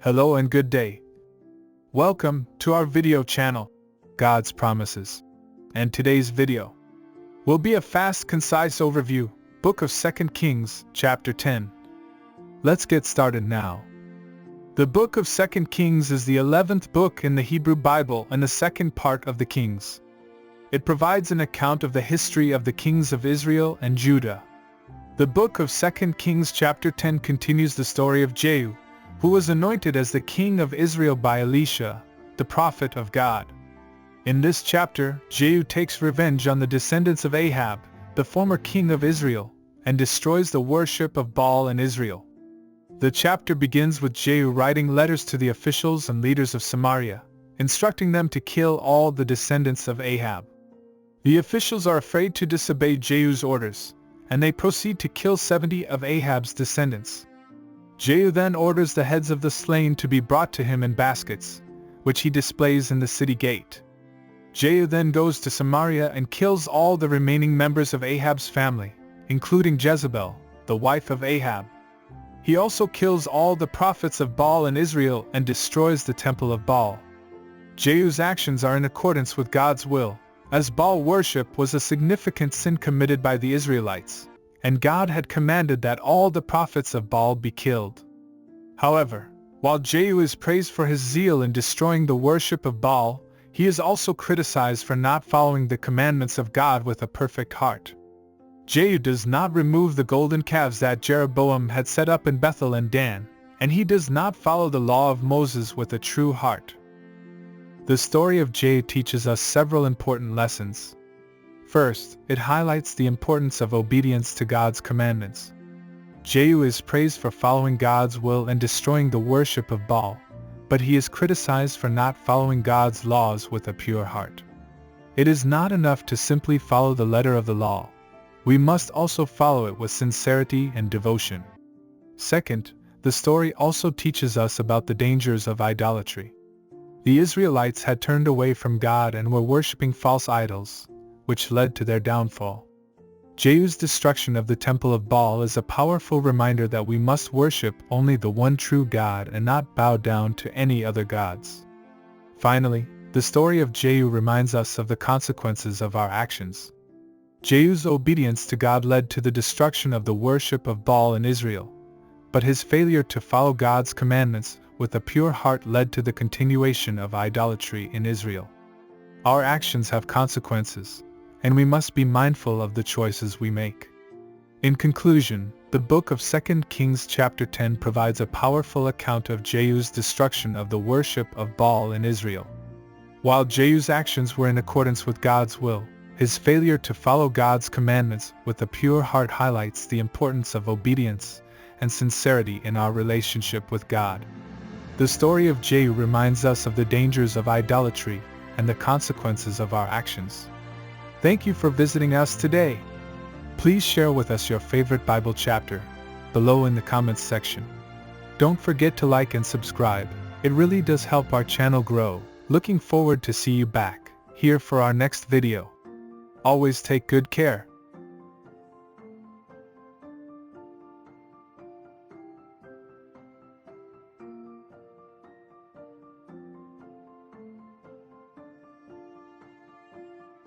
Hello and good day. Welcome to our video channel, God's Promises. And today's video will be a fast, concise overview, Book of 2 Kings, chapter 10. Let's get started now. The Book of 2 Kings is the 11th book in the Hebrew Bible and the second part of the Kings. It provides an account of the history of the kings of Israel and Judah. The Book of 2 Kings chapter 10 continues the story of Jehu, who was anointed as the king of Israel by Elisha, the prophet of God. In this chapter, Jehu takes revenge on the descendants of Ahab, the former king of Israel, and destroys the worship of Baal in Israel. The chapter begins with Jehu writing letters to the officials and leaders of Samaria, instructing them to kill all the descendants of Ahab. The officials are afraid to disobey Jehu's orders, and they proceed to kill 70 of Ahab's descendants. Jehu then orders the heads of the slain to be brought to him in baskets, which he displays in the city gate. Jehu then goes to Samaria and kills all the remaining members of Ahab's family, including Jezebel, the wife of Ahab. He also kills all the prophets of Baal in Israel and destroys the temple of Baal. Jehu's actions are in accordance with God's will, as Baal worship was a significant sin committed by the Israelites, and God had commanded that all the prophets of Baal be killed. However, while Jehu is praised for his zeal in destroying the worship of Baal, he is also criticized for not following the commandments of God with a perfect heart. Jehu does not remove the golden calves that Jeroboam had set up in Bethel and Dan, and he does not follow the law of Moses with a true heart. The story of Jehu teaches us several important lessons. First, it highlights the importance of obedience to God's commandments. Jehu is praised for following God's will and destroying the worship of Baal, but he is criticized for not following God's laws with a pure heart. It is not enough to simply follow the letter of the law. We must also follow it with sincerity and devotion. Second, the story also teaches us about the dangers of idolatry. The Israelites had turned away from God and were worshiping false idols, which led to their downfall. Jehu's destruction of the temple of Baal is a powerful reminder that we must worship only the one true God and not bow down to any other gods. Finally, the story of Jehu reminds us of the consequences of our actions. Jehu's obedience to God led to the destruction of the worship of Baal in Israel, but his failure to follow God's commandments with a pure heart led to the continuation of idolatry in Israel. Our actions have consequences, and we must be mindful of the choices we make. In conclusion, the book of 2 Kings chapter 10 provides a powerful account of Jehu's destruction of the worship of Baal in Israel. While Jehu's actions were in accordance with God's will, his failure to follow God's commandments with a pure heart highlights the importance of obedience and sincerity in our relationship with God. The story of Jehu reminds us of the dangers of idolatry and the consequences of our actions. Thank you for visiting us today. Please share with us your favorite Bible chapter below in the comments section. Don't forget to like and subscribe. It really does help our channel grow. Looking forward to see you back here for our next video. Always take good care.